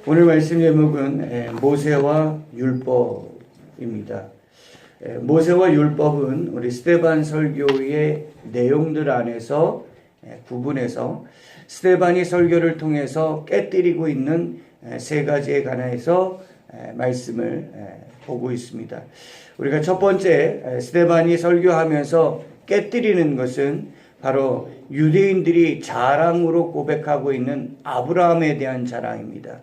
오늘 말씀 제목은 모세와 율법입니다. 모세와 율법은 우리 스데반 설교의 내용들 안에서 구분해서 스데반이 설교를 통해서 깨뜨리고 있는 세 가지에 관해서 말씀을 보고 있습니다. 우리가 첫 번째 스데반이 설교하면서 깨뜨리는 것은 바로 유대인들이 자랑으로 고백하고 있는 아브라함에 대한 자랑입니다.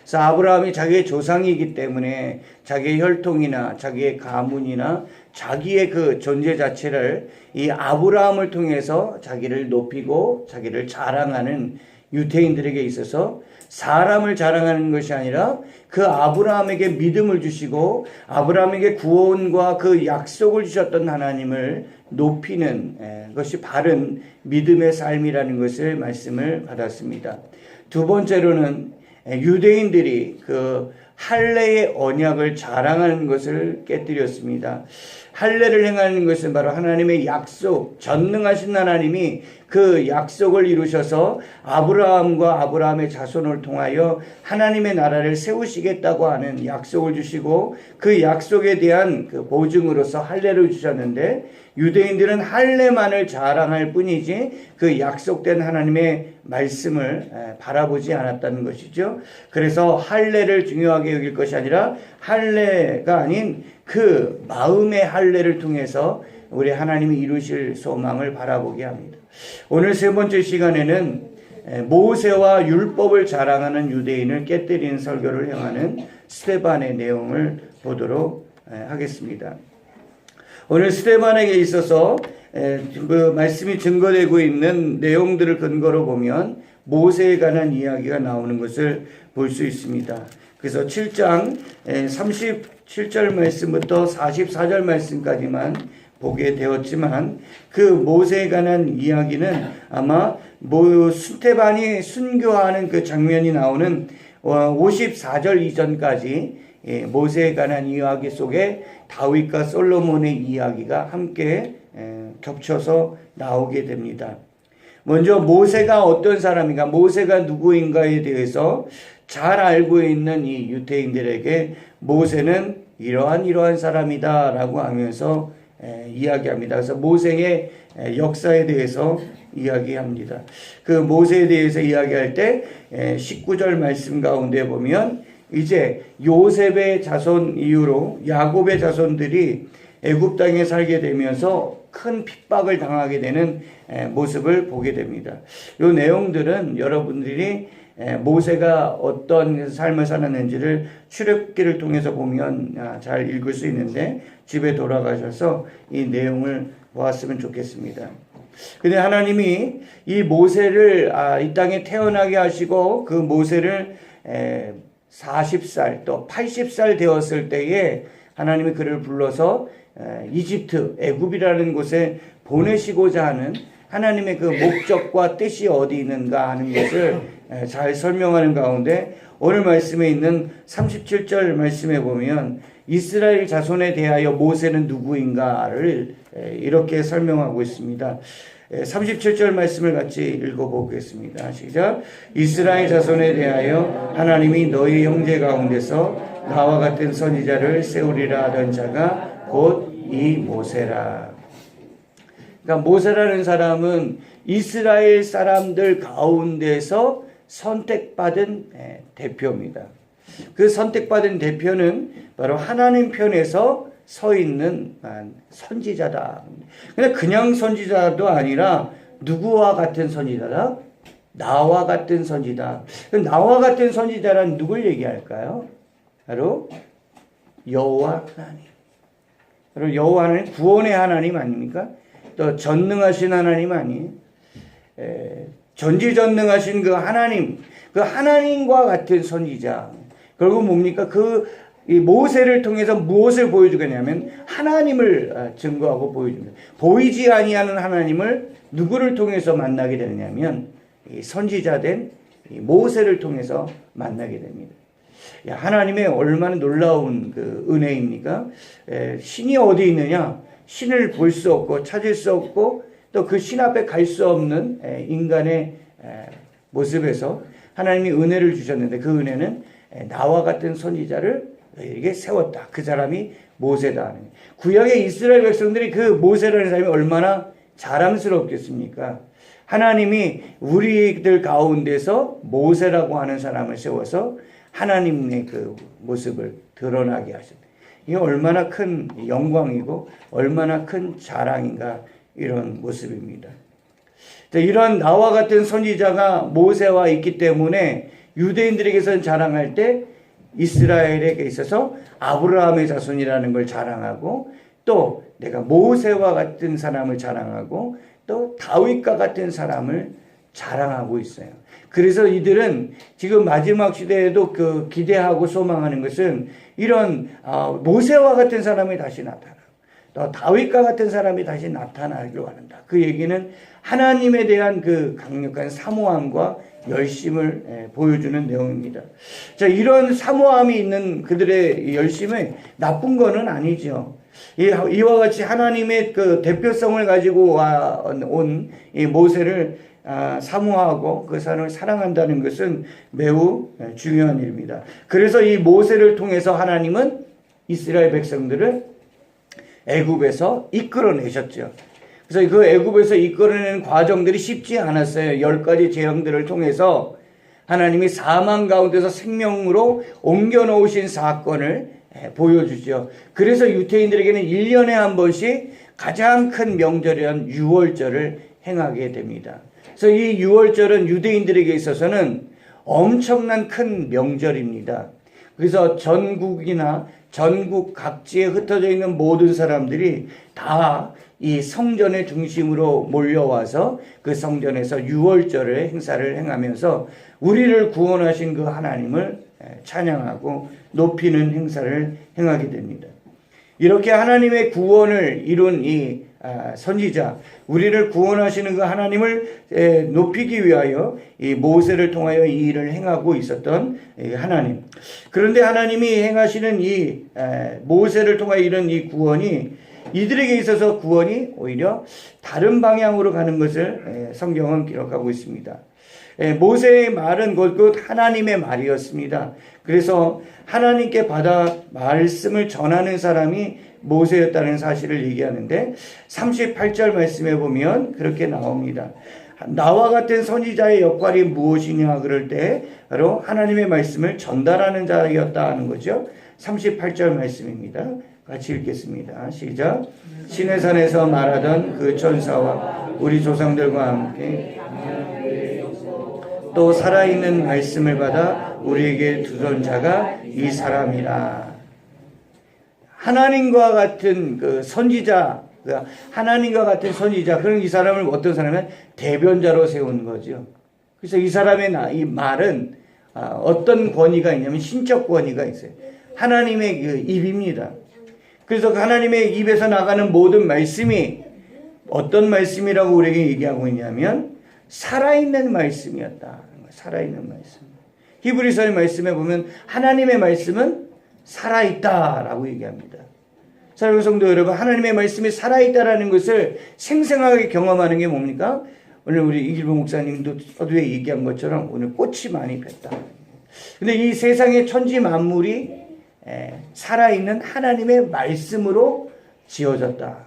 그래서 아브라함이 자기의 조상이기 때문에 자기의 혈통이나 자기의 가문이나 자기의 그 존재 자체를 이 아브라함을 통해서 자기를 높이고 자기를 자랑하는 유대인들에게 있어서 사람을 자랑하는 것이 아니라 그 아브라함에게 믿음을 주시고 아브라함에게 구원과 그 약속을 주셨던 하나님을 높이는 것이 바른 믿음의 삶이라는 것을 말씀을 받았습니다. 두 번째로는 유대인들이 그 할례의 언약을 자랑하는 것을 깨뜨렸습니다. 할례를 행하는 것은 바로 하나님의 약속, 전능하신 하나님이 그 약속을 이루셔서 아브라함과 아브라함의 자손을 통하여 하나님의 나라를 세우시겠다고 하는 약속을 주시고 그 약속에 대한 그 보증으로서 할례를 주셨는데 유대인들은 할례만을 자랑할 뿐이지 그 약속된 하나님의 말씀을 바라보지 않았다는 것이죠. 그래서 할례를 중요하게 여길 것이 아니라 할례가 아닌 그 마음의 할례를 통해서 우리 하나님이 이루실 소망을 바라보게 합니다. 오늘 세 번째 시간에는 모세와 율법을 자랑하는 유대인을 깨뜨리는 설교를 행하는 스데반의 내용을 보도록 하겠습니다. 오늘 스데반에게 있어서 그 말씀이 증거되고 있는 내용들을 근거로 보면 모세에 관한 이야기가 나오는 것을 볼 수 있습니다. 그래서 7장 37절 말씀부터 44절 말씀까지만 보게 되었지만 그 모세에 관한 이야기는 아마 스데반이 순교하는 그 장면이 나오는 54절 이전까지 모세에 관한 이야기 속에 다윗과 솔로몬의 이야기가 함께 겹쳐서 나오게 됩니다. 먼저 모세가 어떤 사람인가, 모세가 누구인가에 대해서 잘 알고 있는 이 유대인들에게 모세는 이러한 사람이다 라고 하면서 이야기합니다. 그래서 모세의 역사에 대해서 이야기합니다. 그 모세에 대해서 이야기할 때 19절 말씀 가운데 보면 이제 요셉의 자손 이후로 야곱의 자손들이 애굽 땅에 살게 되면서 큰 핍박을 당하게 되는 모습을 보게 됩니다. 이 내용들은 여러분들이 모세가 어떤 삶을 살았는지를 출애굽기를 통해서 보면 잘 읽을 수 있는데 집에 돌아가셔서 이 내용을 보았으면 좋겠습니다. 근데 하나님이 이 모세를 이 땅에 태어나게 하시고 그 모세를 40살 또 80살 되었을 때에 하나님이 그를 불러서 이집트, 애굽이라는 곳에 보내시고자 하는 하나님의 그 목적과 뜻이 어디 있는가 하는 것을 잘 설명하는 가운데 오늘 말씀에 있는 37절 말씀에 보면 이스라엘 자손에 대하여 모세는 누구인가를 이렇게 설명하고 있습니다. 37절 말씀을 같이 읽어보겠습니다. 시작. 이스라엘 자손에 대하여 하나님이 너희 형제 가운데서 나와 같은 선지자를 세우리라 하던 자가 곧 이 모세라. 그러니까 모세라는 사람은 이스라엘 사람들 가운데서 선택받은 대표입니다. 그 선택받은 대표는 바로 하나님 편에서 서 있는 선지자다. 근데 그냥 선지자도 아니라 누구와 같은 선지자다? 나와 같은 선지자. 나와 같은 선지자란 누굴 얘기할까요? 바로 여호와 하나님. 바로 여호와 하나님, 구원의 하나님 아닙니까? 또 전능하신 하나님 아니에요? 전지전능하신 그 하나님과 같은 선지자. 결국 뭡니까? 이 모세를 통해서 무엇을 보여주겠냐면 하나님을 증거하고 보여줍니다. 보이지 아니하는 하나님을 누구를 통해서 만나게 되느냐면 이 선지자된 이 모세를 통해서 만나게 됩니다. 하나님의 얼마나 놀라운 그 은혜입니까? 신이 어디 있느냐? 신을 볼 수 없고 찾을 수 없고 또 그 신 앞에 갈 수 없는 인간의 모습에서 하나님이 은혜를 주셨는데 그 은혜는 나와 같은 선지자를 너희에게 세웠다. 그 사람이 모세다. 구약의 이스라엘 백성들이 그 모세라는 사람이 얼마나 자랑스럽겠습니까? 하나님이 우리들 가운데서 모세라고 하는 사람을 세워서 하나님의 그 모습을 드러나게 하셨다. 이게 얼마나 큰 영광이고 얼마나 큰 자랑인가, 이런 모습입니다. 이런 나와 같은 선지자가 모세와 있기 때문에 유대인들에게서는 자랑할 때 이스라엘에게 있어서 아브라함의 자손이라는 걸 자랑하고, 또 내가 모세와 같은 사람을 자랑하고, 또 다윗과 같은 사람을 자랑하고 있어요. 그래서 이들은 지금 마지막 시대에도 그 기대하고 소망하는 것은 이런 모세와 같은 사람이 다시 나타나, 또 다윗과 같은 사람이 다시 나타나기로 한다. 그 얘기는 하나님에 대한 그 강력한 사모함과 열심을 보여주는 내용입니다. 자, 이런 사모함이 있는 그들의 열심은 나쁜 거는 아니죠. 이와 같이 하나님의 그 대표성을 가지고 온 이 모세를 사모하고 그 사람을 사랑한다는 것은 매우 중요한 일입니다. 그래서 이 모세를 통해서 하나님은 이스라엘 백성들을 애굽에서 이끌어내셨죠. 그래서 그 애굽에서 이끌어내는 과정들이 쉽지 않았어요. 10가지 재앙들을 통해서 하나님이 사망 가운데서 생명으로 옮겨 놓으신 사건을 보여주죠. 그래서 유대인들에게는 1년에 한 번씩 가장 큰 명절이란 유월절을 행하게 됩니다. 그래서 이 유월절은 유대인들에게 있어서는 엄청난 큰 명절입니다. 그래서 전국 각지에 흩어져 있는 모든 사람들이 다 이 성전의 중심으로 몰려와서 그 성전에서 유월절의 행사를 행하면서 우리를 구원하신 그 하나님을 찬양하고 높이는 행사를 행하게 됩니다. 이렇게 하나님의 구원을 이룬 이 선지자, 우리를 구원하시는 그 하나님을 높이기 위하여 이 모세를 통하여 이 일을 행하고 있었던 하나님. 그런데 하나님이 행하시는 이 모세를 통하여 이룬 이 구원이, 이들에게 있어서 구원이 오히려 다른 방향으로 가는 것을 성경은 기록하고 있습니다. 모세의 말은 곧 하나님의 말이었습니다. 그래서 하나님께 받아 말씀을 전하는 사람이 모세였다는 사실을 얘기하는데 38절 말씀에 보면 그렇게 나옵니다. 나와 같은 선지자의 역할이 무엇이냐 그럴 때 바로 하나님의 말씀을 전달하는 자였다 하는 거죠. 38절 말씀입니다. 같이 읽겠습니다. 시작. 시내산에서 말하던 그 천사와 우리 조상들과 함께 또 살아있는 말씀을 받아 우리에게 두던 자가 이 사람이라. 하나님과 같은 그 선지자, 하나님과 같은 선지자, 그런 이 사람을 어떤 사람은 대변자로 세운 거죠. 그래서 이 사람의 이 말은 어떤 권위가 있냐면 신적 권위가 있어요. 하나님의 그 입입니다. 그래서 하나님의 입에서 나가는 모든 말씀이 어떤 말씀이라고 우리에게 얘기하고 있냐면 살아있는 말씀이었다. 살아있는 말씀. 히브리서의 말씀에 보면 하나님의 말씀은 살아있다라고 얘기합니다. 사랑하는 성도 여러분, 하나님의 말씀이 살아있다라는 것을 생생하게 경험하는 게 뭡니까? 오늘 우리 이길봉 목사님도 서두에 얘기한 것처럼 오늘 꽃이 많이 폈다. 근데 이 세상의 천지 만물이 살아있는 하나님의 말씀으로 지어졌다.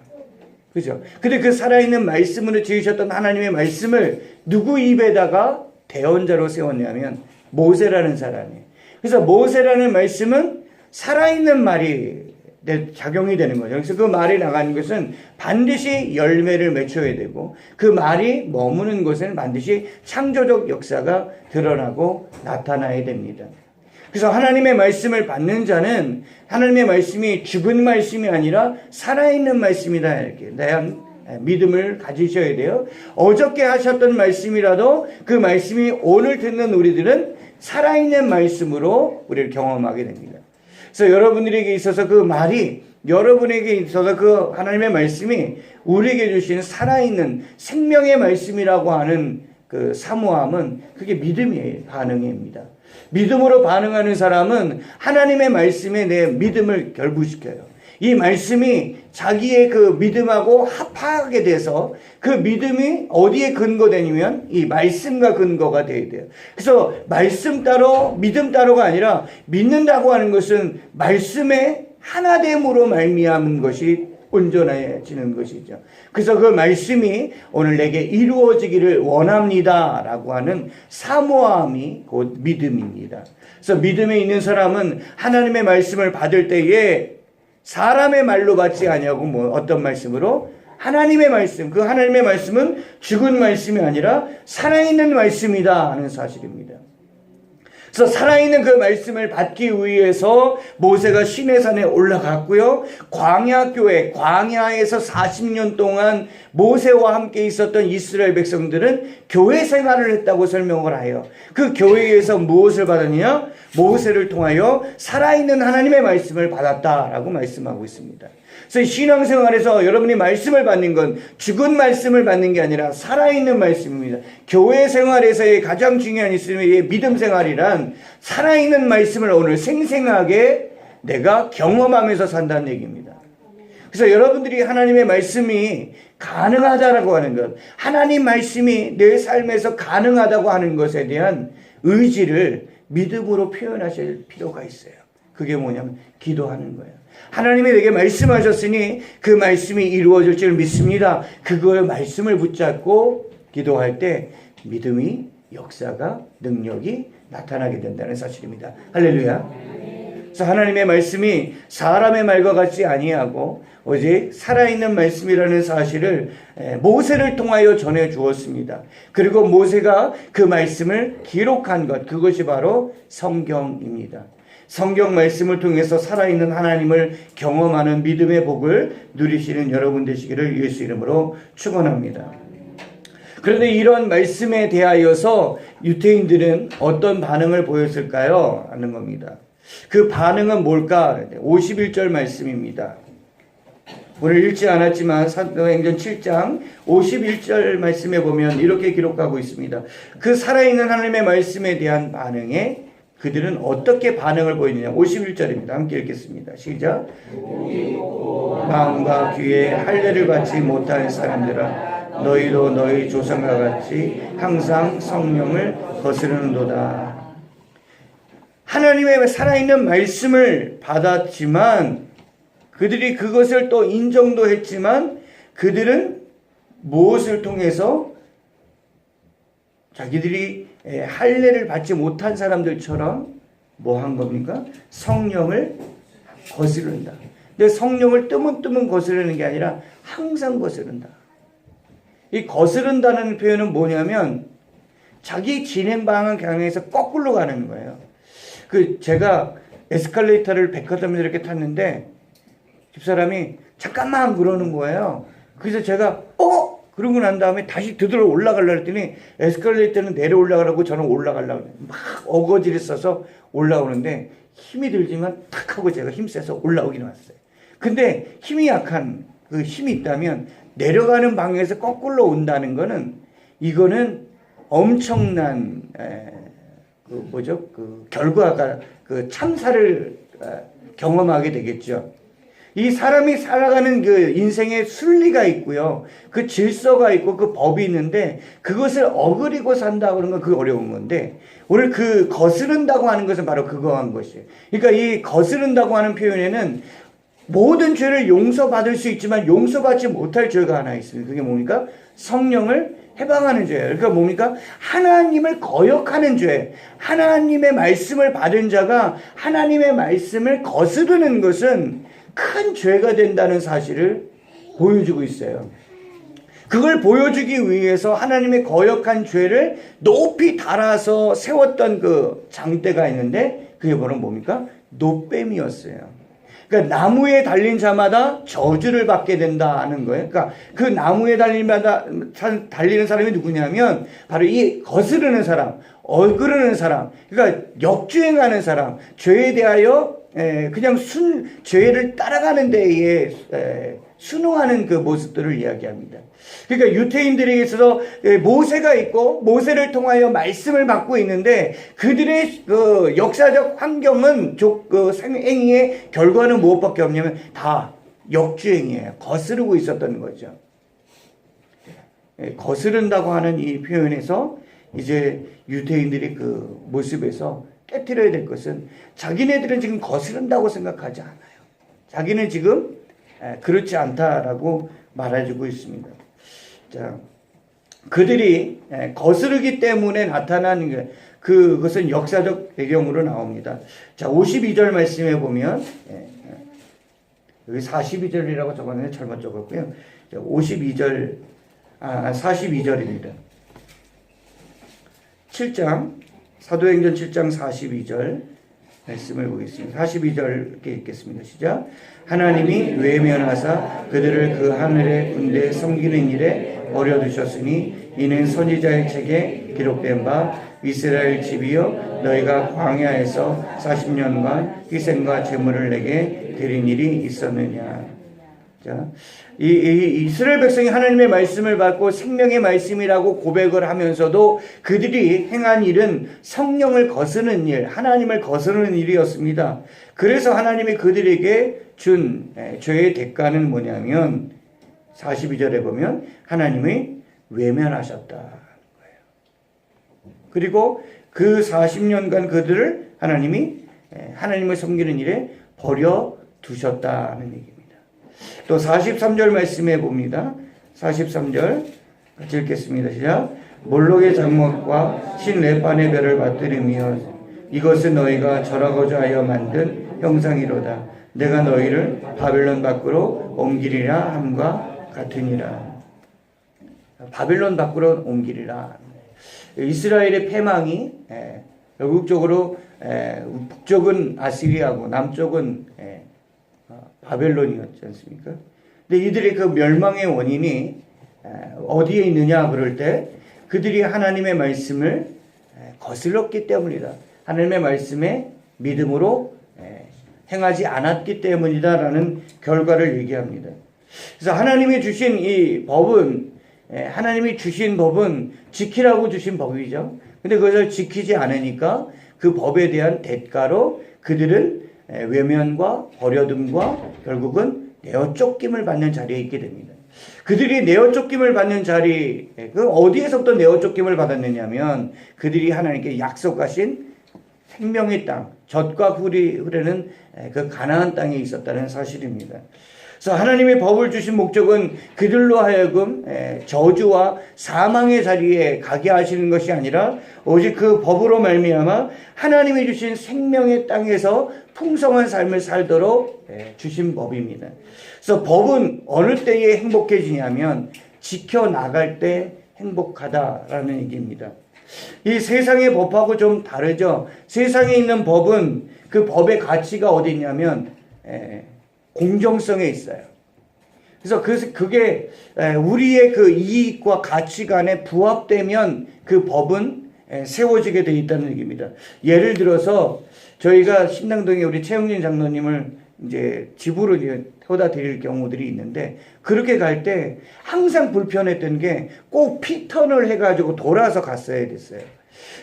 그죠? 근데 그 살아있는 말씀으로 지으셨던 하나님의 말씀을 누구 입에다가 대언자로 세웠냐면 모세라는 사람이에요. 그래서 모세라는 말씀은 살아있는 말이 작용이 되는 거죠. 그래서 그 말이 나가는 것은 반드시 열매를 맺혀야 되고 그 말이 머무는 곳에는 반드시 창조적 역사가 드러나고 나타나야 됩니다. 그래서 하나님의 말씀을 받는 자는 하나님의 말씀이 죽은 말씀이 아니라 살아있는 말씀이다, 이렇게 대한 믿음을 가지셔야 돼요. 어저께 하셨던 말씀이라도 그 말씀이 오늘 듣는 우리들은 살아있는 말씀으로 우리를 경험하게 됩니다. 그래서 여러분들에게 있어서 그 말이, 여러분에게 있어서 그 하나님의 말씀이 우리에게 주신 살아있는 생명의 말씀이라고 하는 그 사모함은 그게 믿음의 반응입니다. 믿음으로 반응하는 사람은 하나님의 말씀에 내 믿음을 결부시켜요. 이 말씀이 자기의 그 믿음하고 합하게 돼서 그 믿음이 어디에 근거되냐면 이 말씀과 근거가 돼야 돼요. 그래서 말씀 따로 믿음 따로가 아니라 믿는다고 하는 것은 말씀의 하나됨으로 말미암은 것이 온전해지는 것이죠. 그래서 그 말씀이 오늘 내게 이루어지기를 원합니다 라고 하는 사모함이 곧 믿음입니다. 그래서 믿음에 있는 사람은 하나님의 말씀을 받을 때에 사람의 말로 받지 아니하고 어떤 말씀으로? 하나님의 말씀. 그 하나님의 말씀은 죽은 말씀이 아니라 살아있는 말씀이다 하는 사실입니다. 그래서 살아있는 그 말씀을 받기 위해서 모세가 시내산에 올라갔고요. 광야에서 40년 동안 모세와 함께 있었던 이스라엘 백성들은 교회 생활을 했다고 설명을 해요. 그 교회에서 무엇을 받았느냐? 모세를 통하여 살아있는 하나님의 말씀을 받았다라고 말씀하고 있습니다. 그래서 신앙생활에서 여러분이 말씀을 받는 건 죽은 말씀을 받는 게 아니라 살아있는 말씀입니다. 교회 생활에서의 가장 중요한 있음의 믿음 생활이란 살아있는 말씀을 오늘 생생하게 내가 경험하면서 산다는 얘기입니다. 그래서 여러분들이 하나님의 말씀이 가능하다라고 하는 것, 하나님 말씀이 내 삶에서 가능하다고 하는 것에 대한 의지를 믿음으로 표현하실 필요가 있어요. 그게 뭐냐면 기도하는 거예요. 하나님이 내게 말씀하셨으니 그 말씀이 이루어질 줄 믿습니다. 그거의 말씀을 붙잡고 기도할 때 믿음이 역사가 능력이 나타나게 된다는 사실입니다. 할렐루야. 그래서 하나님의 말씀이 사람의 말과 같지 아니하고 오직 살아있는 말씀이라는 사실을 모세를 통하여 전해 주었습니다. 그리고 모세가 그 말씀을 기록한 것, 그것이 바로 성경입니다. 성경 말씀을 통해서 살아있는 하나님을 경험하는 믿음의 복을 누리시는 여러분 되시기를 예수 이름으로 축원합니다. 그런데 이런 말씀에 대하여서 유대인들은 어떤 반응을 보였을까요? 하는 겁니다. 그 반응은 뭘까? 51절 말씀입니다. 오늘 읽지 않았지만 사도행전 7장 51절 말씀에 보면 이렇게 기록하고 있습니다. 그 살아있는 하나님의 말씀에 대한 반응에 그들은 어떻게 반응을 보이느냐. 51절입니다. 함께 읽겠습니다. 시작. 마음과 귀에 할례를 받지 못한 사람들아, 너희도 너희 조상과 같이 항상 성령을 거스르는도다. 하나님의 살아있는 말씀을 받았지만 그들이 그것을 또 인정도 했지만 그들은 무엇을 통해서 자기들이 할례를 받지 못한 사람들처럼 뭐 한 겁니까? 성령을 거스른다. 근데 성령을 뜨문뜨문 거스르는 게 아니라 항상 거스른다. 이 거스른다는 표현은 뭐냐면 자기 진행 방향 향해서 거꾸로 가는 거예요. 제가 에스컬레이터를 백화점에서 이렇게 탔는데 집사람이 잠깐만 그러는 거예요. 그래서 제가 그러고 난 다음에 다시 되돌아 올라가려고 했더니 에스컬레이터는 내려 올라가라고 저는 올라가려고 막 어거지를 써서 올라오는데 힘이 들지만 탁 하고 제가 힘세서 올라오긴 왔어요. 근데 힘이 약한 그 힘이 있다면 내려가는 방향에서 거꾸로 온다는 거는 이거는 엄청난 결과가 참사를 경험하게 되겠죠. 이 사람이 살아가는 그 인생의 순리가 있고요. 그 질서가 있고 그 법이 있는데 그것을 어그리고 산다 그런 건 그게 어려운 건데 오늘 그 거스른다고 하는 것은 바로 그거 한 것이에요. 그러니까 이 거스른다고 하는 표현에는 모든 죄를 용서받을 수 있지만 용서받지 못할 죄가 하나 있습니다. 그게 뭡니까? 성령을 해방하는 죄예요. 그러니까 뭡니까? 하나님을 거역하는 죄. 하나님의 말씀을 받은 자가 하나님의 말씀을 거스르는 것은 큰 죄가 된다는 사실을 보여주고 있어요. 그걸 보여주기 위해서 하나님의 거역한 죄를 높이 달아서 세웠던 그 장대가 있는데 그게 바로 뭡니까? 노뱀이었어요. 그러니까 나무에 달린 자마다 저주를 받게 된다는 거예요. 그러니까 그 나무에 달리는 사람이 누구냐면 바로 이 거스르는 사람, 어그르는 사람, 그러니까 역주행하는 사람, 죄에 대하여 그냥 죄를 따라가는 데에 순응하는 그 모습들을 이야기합니다. 그러니까 유대인들에게 있어서 모세가 있고 모세를 통하여 말씀을 받고 있는데 그들의 그 역사적 환경은 그 행위의 결과는 무엇밖에 없냐면 다 역주행이에요. 거스르고 있었던 거죠. 거스른다고 하는 이 표현에서 이제 유대인들이 그 모습에서 깨트려야 될 것은 자기네들은 지금 거스른다고 생각하지 않아요. 자기는 지금 그렇지 않다라고 말해주고 있습니다. 자, 그들이 거스르기 때문에 나타나는 그것은 역사적 배경으로 나옵니다. 자, 52절 말씀에 보면 여기 42절이라고 적었는데 잘못 적었고요. 42절입니다. 7장 사도행전 7장 42절 말씀을 보겠습니다. 42절 이렇게 읽겠습니다. 시작. 하나님이 외면하사 그들을 그 하늘의 군대에 섬기는 일에 버려두셨으니 이는 선지자의 책에 기록된 바 이스라엘 집이여 너희가 광야에서 40년간 희생과 제물을 내게 드린 일이 있었느냐. 자, 이 이스라엘 백성이 하나님의 말씀을 받고 생명의 말씀이라고 고백을 하면서도 그들이 행한 일은 성령을 거스르는 일, 하나님을 거스르는 일이었습니다. 그래서 하나님이 그들에게 준 죄의 대가는 뭐냐면 42절에 보면 하나님이 외면하셨다. 그리고 그 40년간 그들을 하나님을 섬기는 일에 버려두셨다는 얘기입니다. 또 43절 말씀해 봅니다. 43절 같이 읽겠습니다. 시작. 몰록의 장막과 신레반의 별을 받들으며 이것은 너희가 절하고자 하여 만든 형상이로다. 내가 너희를 바벨론 밖으로 옮기리라 함과 같으니라. 바벨론 밖으로 옮기리라. 이스라엘의 패망이 결국적으로 북쪽은 아시리아고 남쪽은 바벨론이었지 않습니까? 근데 이들의 그 멸망의 원인이 어디에 있느냐 그럴 때 그들이 하나님의 말씀을 거슬렀기 때문이다. 하나님의 말씀에 믿음으로 행하지 않았기 때문이다라는 결과를 얘기합니다. 그래서 하나님이 주신 이 법은 하나님이 주신 법은 지키라고 주신 법이죠. 근데 그것을 지키지 않으니까 그 법에 대한 대가로 그들은 외면과 버려둠과 결국은 내어 쫓김을 받는 자리에 있게 됩니다. 그들이 내어 쫓김을 받는 자리, 그 어디에서부터 내어 쫓김을 받았느냐면 그들이 하나님께 약속하신 생명의 땅, 젖과 꿀이 흐르는 그 가나안 땅에 있었다는 사실입니다. 그래서 하나님의 법을 주신 목적은 그들로 하여금 저주와 사망의 자리에 가게 하시는 것이 아니라 오직 그 법으로 말미암아 하나님이 주신 생명의 땅에서 풍성한 삶을 살도록 주신 법입니다. 그래서 법은 어느 때에 행복해지냐면 지켜나갈 때 행복하다라는 얘기입니다. 이 세상의 법하고 좀 다르죠. 세상에 있는 법은 그 법의 가치가 어디 있냐면 공정성에 있어요. 그래서 그게 우리의 그 이익과 가치관에 부합되면 그 법은 세워지게 되어 있다는 얘기입니다. 예를 들어서 저희가 신당동에 우리 최영진 장로님을 이제 집으로 태워다 드릴 경우들이 있는데 그렇게 갈 때 항상 불편했던 게 꼭 피턴을 해가지고 돌아서 갔어야 됐어요.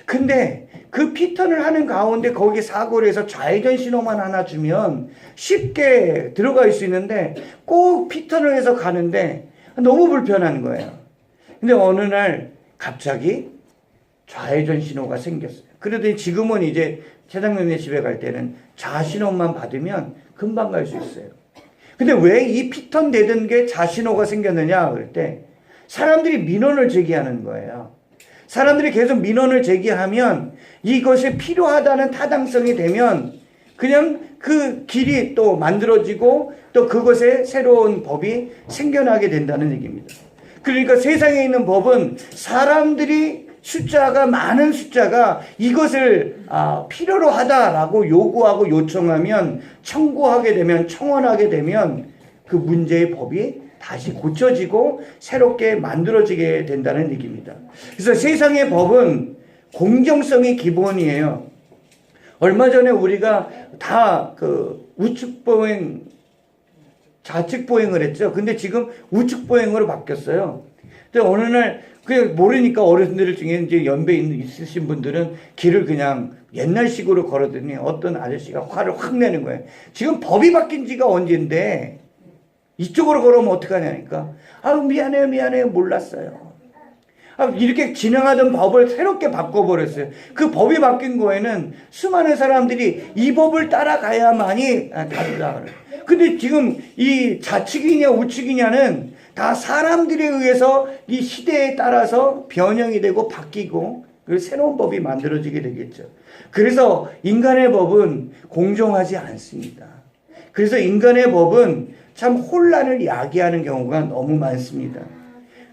근데 그 피턴을 하는 가운데 거기 사고를 해서 좌회전 신호만 하나 주면 쉽게 들어갈 수 있는데 꼭 피턴을 해서 가는데 너무 불편한 거예요. 근데 어느 날 갑자기 좌회전 신호가 생겼어요. 그러더니 지금은 이제 최장로님 집에 갈 때는 좌신호만 받으면 금방 갈 수 있어요. 근데 왜 이 피턴 되던 게 좌신호가 생겼느냐 그럴 때 사람들이 민원을 제기하는 거예요. 사람들이 계속 민원을 제기하면 이것이 필요하다는 타당성이 되면 그냥 그 길이 또 만들어지고 또 그것에 새로운 법이 생겨나게 된다는 얘기입니다. 그러니까 세상에 있는 법은 사람들이 많은 숫자가 이것을 필요로 하다라고 요구하고 요청하면 청구하게 되면 청원하게 되면 그 문제의 법이 다시 고쳐지고 새롭게 만들어지게 된다는 얘기입니다. 그래서 세상의 법은 공정성이 기본이에요. 얼마 전에 우리가 다 그 우측보행 좌측 보행을 했죠. 근데 지금 우측 보행으로 바뀌었어요. 근데 어느 날 그 모르니까 어르신들 중에 이제 연배 있으신 분들은 길을 그냥 옛날식으로 걸었더니 어떤 아저씨가 화를 확 내는 거예요. 지금 법이 바뀐 지가 언젠데 이쪽으로 걸으면 어떡하냐니까. 미안해요 몰랐어요. 이렇게 진행하던 법을 새롭게 바꿔버렸어요. 그 법이 바뀐 거에는 수많은 사람들이 이 법을 따라가야만이 다르다. 근데 지금 이 좌측이냐 우측이냐는 다 사람들에 의해서 이 시대에 따라서 변형이 되고 바뀌고 새로운 법이 만들어지게 되겠죠. 그래서 인간의 법은 공정하지 않습니다. 그래서 인간의 법은 참 혼란을 야기하는 경우가 너무 많습니다.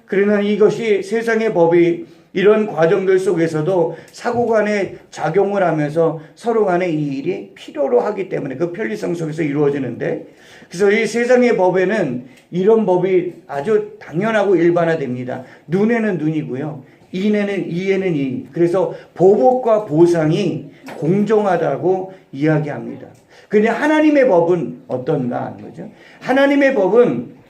그러나 이것이 세상의 법이 이런 과정들 속에서도 사고 간에 작용을 하면서 서로 간에 이 일이 필요로 하기 때문에 그 편리성 속에서 이루어지는데, 그래서 이 세상의 법에는 이런 법이 아주 당연하고 일반화됩니다. 눈에는 눈이고요. 이에는 이. 그래서 보복과 보상이 공정하다고 이야기합니다. 근데 하나님의 법은 어떤가 하는 거죠. 하나님의 법은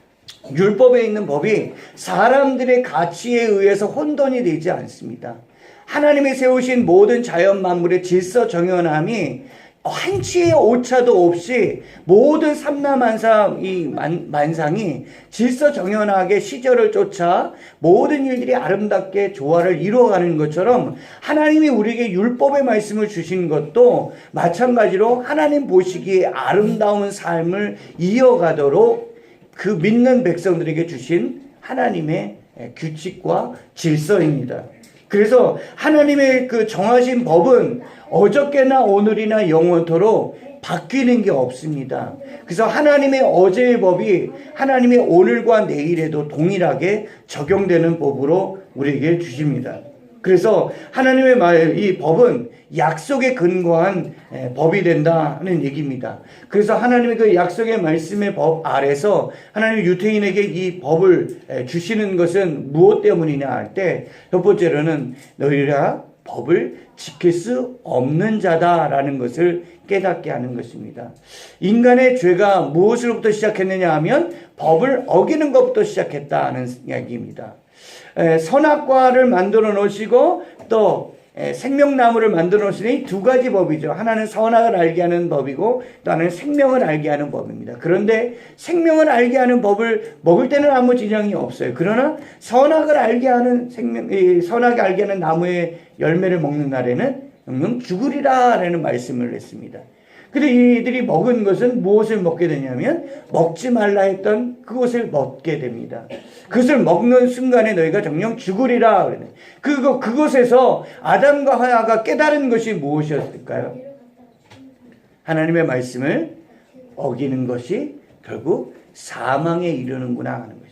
율법에 있는 법이 사람들의 가치에 의해서 혼돈이 되지 않습니다. 하나님이 세우신 모든 자연 만물의 질서 정연함이 한치의 오차도 없이 모든 삼라만상 만상이 질서 정연하게 시절을 쫓아 모든 일들이 아름답게 조화를 이루어가는 것처럼 하나님이 우리에게 율법의 말씀을 주신 것도 마찬가지로 하나님 보시기에 아름다운 삶을 이어가도록 그 믿는 백성들에게 주신 하나님의 규칙과 질서입니다. 그래서 하나님의 그 정하신 법은 어저께나 오늘이나 영원토록 바뀌는 게 없습니다. 그래서 하나님의 어제의 법이 하나님의 오늘과 내일에도 동일하게 적용되는 법으로 우리에게 주십니다. 그래서 하나님의 말, 이 법은 약속에 근거한 법이 된다는 얘기입니다. 그래서 하나님의 그 약속의 말씀의 법 아래서 하나님이 유태인에게 이 법을 주시는 것은 무엇 때문이냐 할 때 첫 번째로는 너희가 법을 지킬 수 없는 자다라는 것을 깨닫게 하는 것입니다. 인간의 죄가 무엇으로부터 시작했느냐 하면 법을 어기는 것부터 시작했다는 이야기입니다. 선악과를 만들어 놓으시고 또 생명나무를 만들어 놓으시니 두 가지 법이죠. 하나는 선악을 알게 하는 법이고 또 하나는 생명을 알게 하는 법입니다. 그런데 생명을 알게 하는 법을 먹을 때는 아무 지장이 없어요. 그러나 선악을 알게 하는 선악을 알게 하는 나무의 열매를 먹는 날에는 영영 죽으리라라는 말씀을 했습니다. 근데 이들이 먹은 것은 무엇을 먹게 되냐면 먹지 말라 했던 그것을 먹게 됩니다. 그것을 먹는 순간에 너희가 정녕 죽으리라. 그것에서 아담과 하와가 깨달은 것이 무엇이었을까요? 하나님의 말씀을 어기는 것이 결국 사망에 이르는구나 하는 것입니다.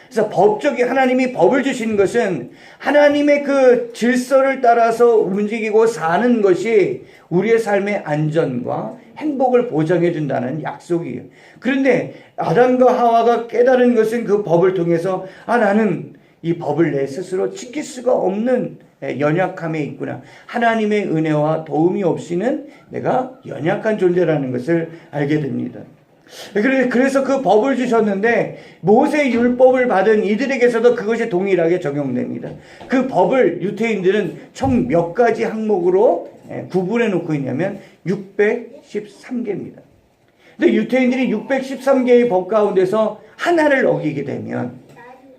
그래서 법적인 하나님이 법을 주신 것은 하나님의 그 질서를 따라서 움직이고 사는 것이 우리의 삶의 안전과 행복을 보장해 준다는 약속이에요. 그런데 아담과 하와가 깨달은 것은 그 법을 통해서 나는 이 법을 내 스스로 지킬 수가 없는 연약함에 있구나. 하나님의 은혜와 도움이 없이는 내가 연약한 존재라는 것을 알게 됩니다. 그래서 그 법을 주셨는데 모세의 율법을 받은 이들에게서도 그것이 동일하게 적용됩니다. 그 법을 유태인들은 총 몇 가지 항목으로 구분해 놓고 있냐면 613개입니다. 근데 유태인들이 613개의 법 가운데서 하나를 어기게 되면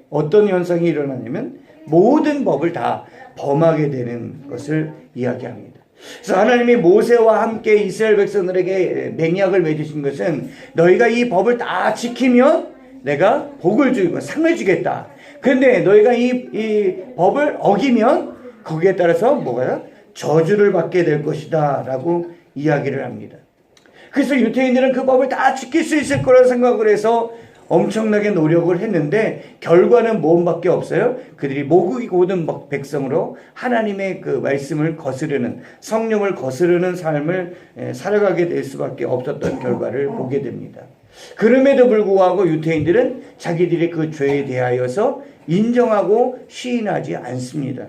어떤 현상이 일어나냐면 모든 법을 다 범하게 되는 것을 이야기합니다. 그래서 하나님이 모세와 함께 이스라엘 백성들에게 맹약을 맺으신 것은 너희가 이 법을 다 지키면 내가 복을 주고 상을 주겠다. 그런데 너희가 이 법을 어기면 거기에 따라서 뭐가요? 저주를 받게 될 것이다 라고 이야기를 합니다. 그래서 유태인들은 그 법을 다 지킬 수 있을 거라 생각을 해서 엄청나게 노력을 했는데 결과는 무엇밖에 없어요? 그들이 모국이 고든 백성으로 하나님의 그 말씀을 거스르는, 성령을 거스르는 삶을 살아가게 될 수밖에 없었던 결과를 보게 됩니다. 그럼에도 불구하고 유태인들은 자기들의 그 죄에 대하여서 인정하고 시인하지 않습니다.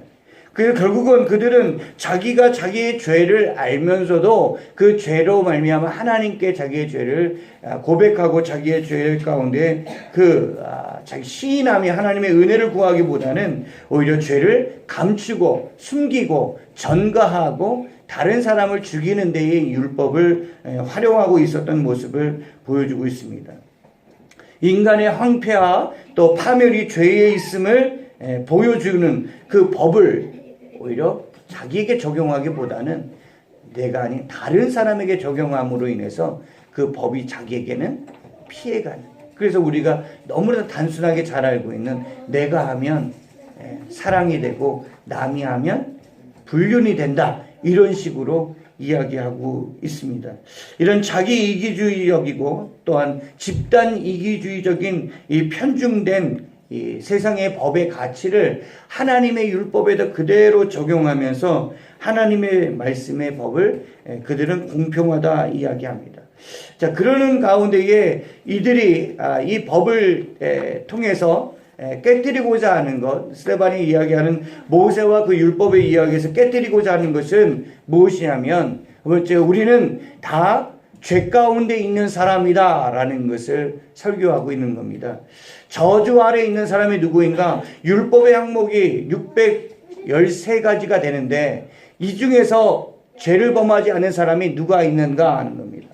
그래서 결국은 그들은 자기가 자기의 죄를 알면서도 그 죄로 말미암아 하나님께 자기의 죄를 고백하고 자기의 죄 가운데 자기 시인함이 하나님의 은혜를 구하기보다는 오히려 죄를 감추고 숨기고 전가하고 다른 사람을 죽이는 데에 율법을 활용하고 있었던 모습을 보여주고 있습니다. 인간의 황폐와 또 파멸이 죄에 있음을 보여주는 그 법을 오히려 자기에게 적용하기보다는 내가 아닌 다른 사람에게 적용함으로 인해서 그 법이 자기에게는 피해가는. 그래서 우리가 너무나 단순하게 잘 알고 있는 내가 하면 사랑이 되고 남이 하면 불륜이 된다. 이런 식으로 이야기하고 있습니다. 이런 자기 이기주의적이고 또한 집단 이기주의적인 이 편중된 이 세상의 법의 가치를 하나님의 율법에도 그대로 적용하면서 하나님의 말씀의 법을 그들은 공평하다 이야기합니다. 자, 그러는 가운데에 이들이 이 법을 통해서 깨뜨리고자 하는 것, 스데반이 이야기하는 모세와 그 율법의 이야기에서 깨뜨리고자 하는 것은 무엇이냐면, 번째, 우리는 다 죄 가운데 있는 사람이다 라는 것을 설교하고 있는 겁니다. 저주 아래 있는 사람이 누구인가? 율법의 항목이 613가지가 되는데 이 중에서 죄를 범하지 않은 사람이 누가 있는가 하는 겁니다.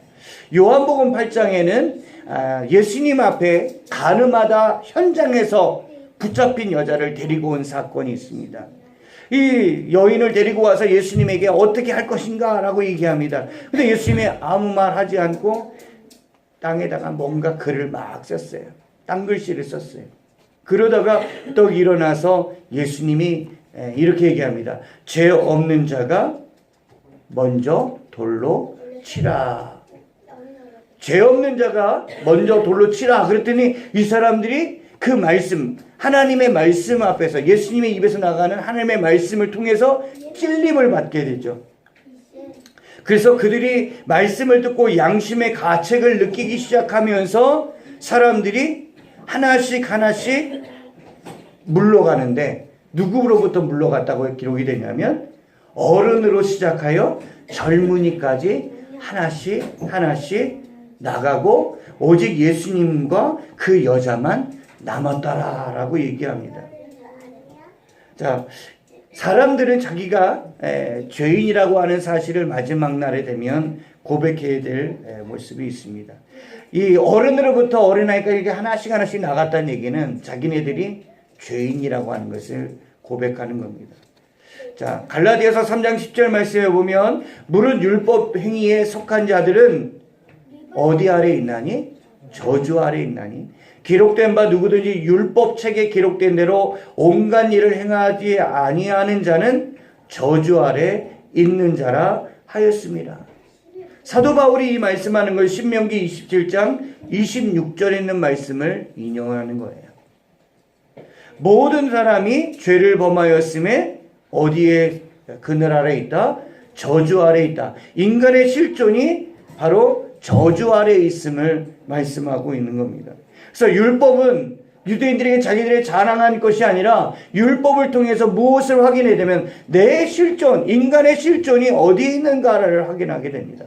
요한복음 8장에는 예수님 앞에 가늠하다 현장에서 붙잡힌 여자를 데리고 온 사건이 있습니다. 이 여인을 데리고 와서 예수님에게 어떻게 할 것인가 라고 얘기합니다. 근데 예수님이 아무 말 하지 않고 땅에다가 뭔가 글을 막 썼어요. 땅글씨를 썼어요. 그러다가 또 일어나서 예수님이 이렇게 얘기합니다. 죄 없는 자가 먼저 돌로 치라. 죄 없는 자가 먼저 돌로 치라. 그랬더니 이 사람들이 그 말씀, 하나님의 말씀 앞에서 예수님의 입에서 나가는 하나님의 말씀을 통해서 찔림을 받게 되죠. 그래서 그들이 말씀을 듣고 양심의 가책을 느끼기 시작하면서 사람들이 하나씩 물러가는데 누구로부터 물러갔다고 기록이 되냐면 어른으로 시작하여 젊은이까지 하나씩 나가고 오직 예수님과 그 여자만 남았더라라고 얘기합니다. 자, 사람들은 자기가 죄인이라고 하는 사실을 마지막 날에 되면 고백해야 될 모습이 있습니다. 이 어른으로부터 어린아이까지 이렇게 하나씩 나갔다는 얘기는 자기네들이 죄인이라고 하는 것을 고백하는 겁니다. 자, 갈라디아서 3장 10절 말씀에 보면 무릇 율법 행위에 속한 자들은 어디 아래 있나니? 저주 아래 있나니? 기록된 바 누구든지 율법책에 기록된 대로 온갖 일을 행하지 아니하는 자는 저주 아래 있는 자라 하였습니다. 사도 바울이 이 말씀하는 걸 신명기 27장 26절에 있는 말씀을 인용하는 거예요. 모든 사람이 죄를 범하였음에 어디에 그늘 아래 있다? 저주 아래 있다. 인간의 실존이 바로 저주 아래 있음을 말씀하고 있는 겁니다. 그래서 율법은 유대인들에게 자기들의 자랑한 것이 아니라 율법을 통해서 무엇을 확인해야 되면 내 실존, 인간의 실존이 어디에 있는가를 확인하게 됩니다.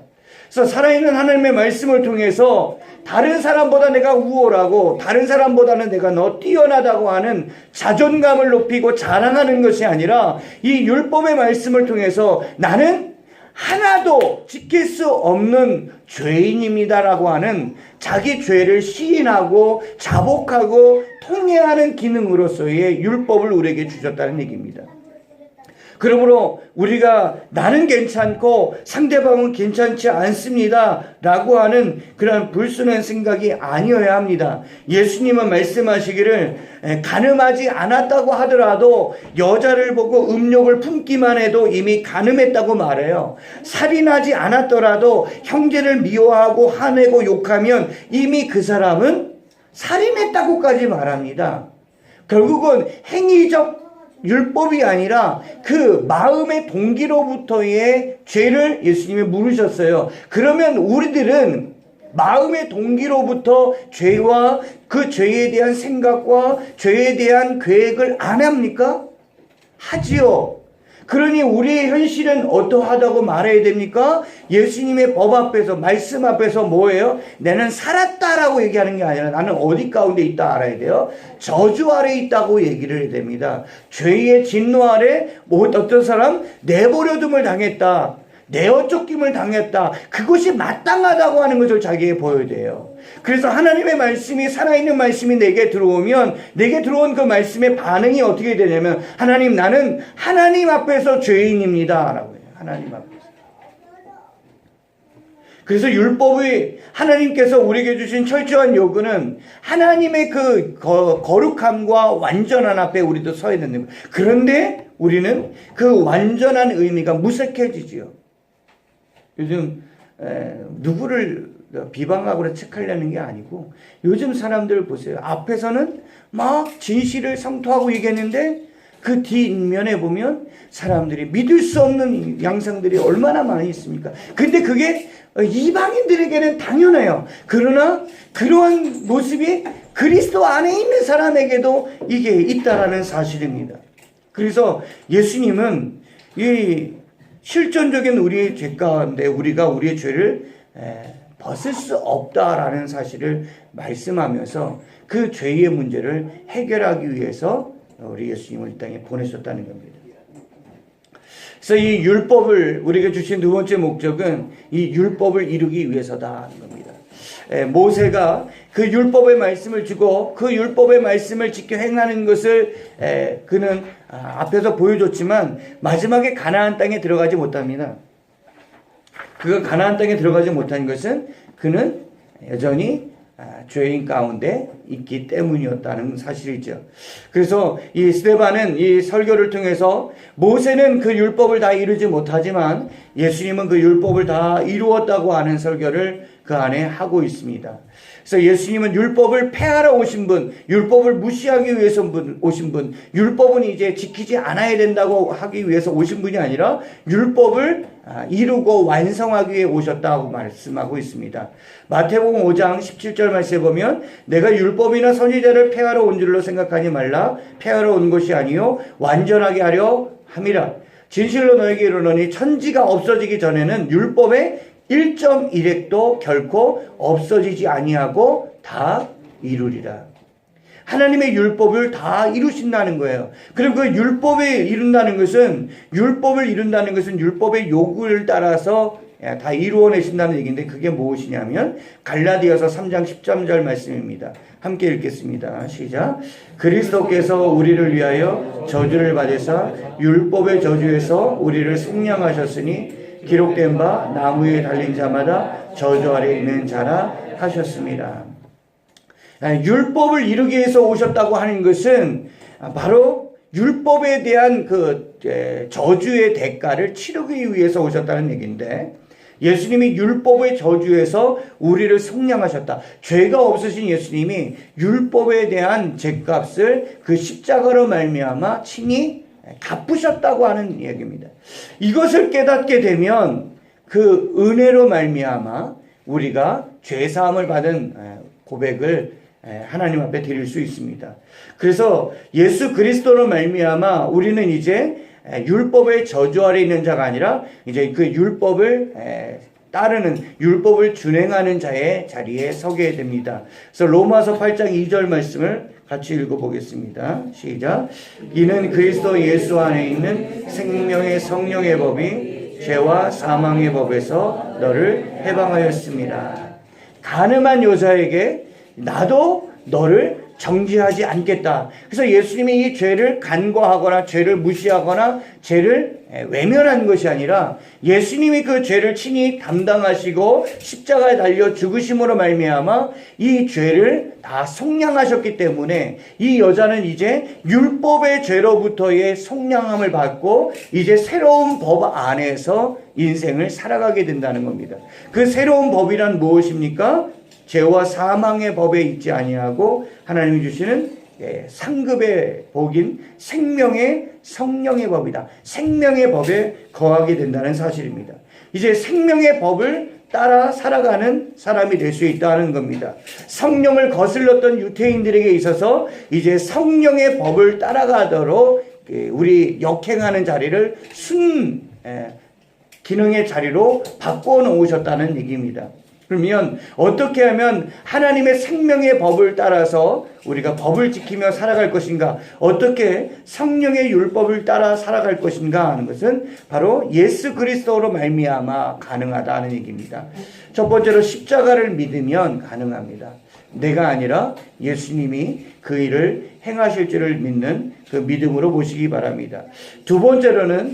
그래서 살아있는 하나님의 말씀을 통해서 다른 사람보다 내가 우월하고 다른 사람보다는 내가 뛰어나다고 하는 자존감을 높이고 자랑하는 것이 아니라 이 율법의 말씀을 통해서 나는 하나도 지킬 수 없는 죄인입니다라고 하는 자기 죄를 시인하고 자복하고 통회하는 기능으로서의 율법을 우리에게 주셨다는 얘기입니다. 그러므로 우리가 나는 괜찮고 상대방은 괜찮지 않습니다 라고 하는 그런 불순한 생각이 아니어야 합니다. 예수님은 말씀하시기를 간음하지 않았다고 하더라도 여자를 보고 음욕을 품기만 해도 이미 간음했다고 말해요. 살인하지 않았더라도 형제를 미워하고 화내고 욕하면 이미 그 사람은 살인했다고까지 말합니다. 결국은 행위적 율법이 아니라 그 마음의 동기로부터의 죄를 예수님이 물으셨어요. 그러면 우리들은 마음의 동기로부터 죄와 그 죄에 대한 생각과 죄에 대한 계획을 안 합니까? 하지요. 그러니 우리의 현실은 어떠하다고 말해야 됩니까? 예수님의 법 앞에서, 말씀 앞에서 뭐예요? 나는 살았다라고 얘기하는 게 아니라 나는 어디 가운데 있다 알아야 돼요. 저주 아래 있다고 얘기를 해야 됩니다. 죄의 진노 아래 어떤 사람 내버려둠을 당했다, 내어 쫓김을 당했다, 그것이 마땅하다고 하는 것을 자기에게 보여야 돼요. 그래서 하나님의 말씀이, 살아있는 말씀이 내게 들어오면, 내게 들어온 그 말씀의 반응이 어떻게 되냐면, 하나님, 나는 하나님 앞에서 죄인입니다 라고 해요. 하나님 앞에서. 그래서 율법의, 하나님께서 우리에게 주신 철저한 요구는 하나님의 그 거룩함과 완전한 앞에 우리도 서야 되는 거예요. 그런데 우리는 그 완전한 의미가 무색해지지요. 요즘 누구를 비방하거나 책하려는 게 아니고, 요즘 사람들 보세요. 앞에서는 막 진실을 성토하고 얘기했는데 그 뒷면에 보면 사람들이 믿을 수 없는 양상들이 얼마나 많이 있습니까? 근데 그게 이방인들에게는 당연해요. 그러나 그러한 모습이 그리스도 안에 있는 사람에게도 이게 있다라는 사실입니다. 그래서 예수님은 이 실존적인 우리의 죄 가운데 우리가 우리의 죄를 벗을 수 없다라는 사실을 말씀하면서 그 죄의 문제를 해결하기 위해서 우리 예수님을 이 땅에 보내셨다는 겁니다. 그래서 이 율법을 우리에게 주신 두 번째 목적은 이 율법을 이루기 위해서다 하는 겁니다. 모세가 그 율법의 말씀을 주고 그 율법의 말씀을 지켜 행하는 것을 그는 앞에서 보여줬지만 마지막에 가나안 땅에 들어가지 못합니다. 그가 가나안 땅에 들어가지 못한 것은 그는 여전히 죄인 가운데 있기 때문이었다는 사실이죠. 그래서 이 스데반은 이 설교를 통해서 모세는 그 율법을 다 이루지 못하지만 예수님은 그 율법을 다 이루었다고 하는 설교를 그 안에 하고 있습니다. 그래서 예수님은 율법을 폐하러 오신 분, 율법을 무시하기 위해서 오신 분, 율법은 이제 지키지 않아야 된다고 하기 위해서 오신 분이 아니라 율법을 이루고 완성하기 위해 오셨다고 말씀하고 있습니다. 마태복음 5장 17절 말씀에 보면 내가 율법이나 선지자를 폐하러 온 줄로 생각하지 말라. 폐하러 온 것이 아니요 완전하게 하려 함이라. 진실로 너에게 이르노니 천지가 없어지기 전에는 율법의 1.1획도 결코 없어지지 아니하고 다 이루리라. 하나님의 율법을 다 이루신다는 거예요. 그리고 그 율법을 이룬다는 것은 율법의 요구를 따라서 다 이루어내신다는 얘기인데 그게 무엇이냐면 갈라디아서 3장 13절 말씀입니다. 함께 읽겠습니다. 시작. 그리스도께서 우리를 위하여 저주를 받으사 율법의 저주에서 우리를 속량하셨으니 기록된 바 나무에 달린 자마다 저주 아래 있는 자라 하셨습니다. 율법을 이루기 위해서 오셨다고 하는 것은 바로 율법에 대한 그 저주의 대가를 치르기 위해서 오셨다는 얘기인데 예수님이 율법의 저주에서 우리를 속량하셨다. 죄가 없으신 예수님이 율법에 대한 죄값을 그 십자가로 말미암아 친히 갚으셨다고 하는 얘기입니다. 이것을 깨닫게 되면 그 은혜로 말미암아 우리가 죄사함을 받은 고백을 하나님 앞에 드릴 수 있습니다. 그래서 예수 그리스도로 말미암아 우리는 이제 율법의 저주 아래 있는 자가 아니라 이제 그 율법을 따르는 율법을 준행하는 자의 자리에 서게 됩니다. 그래서 로마서 8장 2절 말씀을 같이 읽어보겠습니다. 시작. 이는 그리스도 예수 안에 있는 생명의 성령의 법이 죄와 사망의 법에서 너를 해방하였습니다. 가늠한 여자에게 나도 너를 정죄하지 않겠다. 그래서 예수님이 이 죄를 간과하거나 죄를 무시하거나 죄를 외면한 것이 아니라 예수님이 그 죄를 친히 담당하시고 십자가에 달려 죽으심으로 말미암아 이 죄를 다 속량하셨기 때문에 이 여자는 이제 율법의 죄로부터의 속량함을 받고 이제 새로운 법 안에서 인생을 살아가게 된다는 겁니다. 그 새로운 법이란 무엇입니까? 죄와 사망의 법에 있지 아니하고 하나님이 주시는 상급의 복인 생명의 성령의 법이다. 생명의 법에 거하게 된다는 사실입니다. 이제 생명의 법을 따라 살아가는 사람이 될 수 있다는 겁니다. 성령을 거슬렀던 유태인들에게 있어서 이제 성령의 법을 따라가도록 우리 역행하는 자리를 기능의 자리로 바꿔 놓으셨다는 얘기입니다. 그러면 어떻게 하면 하나님의 생명의 법을 따라서 우리가 법을 지키며 살아갈 것인가, 어떻게 성령의 율법을 따라 살아갈 것인가 하는 것은 바로 예수 그리스도로 말미암아 가능하다는 얘기입니다. 첫 번째로 십자가를 믿으면 가능합니다. 내가 아니라 예수님이 그 일을 행하실 줄을 믿는 그 믿음으로 보시기 바랍니다. 두 번째로는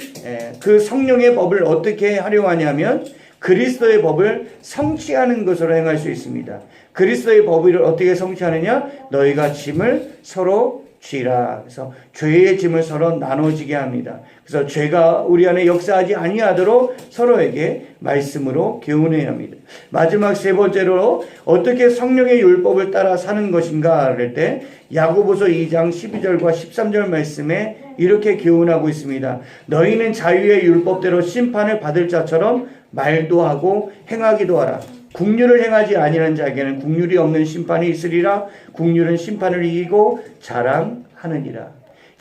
그 성령의 법을 어떻게 활용하냐면 그리스도의 법을 성취하는 것으로 행할 수 있습니다. 그리스도의 법을 어떻게 성취하느냐? 너희가 짐을 서로 쥐라. 그래서 죄의 짐을 서로 나눠지게 합니다. 그래서 죄가 우리 안에 역사하지 아니하도록 서로에게 말씀으로 교훈해야 합니다. 마지막 세 번째로 어떻게 성령의 율법을 따라 사는 것인가 할 때 야고보서 2장 12절과 13절 말씀에 이렇게 교훈하고 있습니다. 너희는 자유의 율법대로 심판을 받을 자처럼 말도 하고 행하기도 하라. 국률을 행하지 아니하는 자에게는 국률이 없는 심판이 있으리라. 국률은 심판을 이기고 자랑하느니라.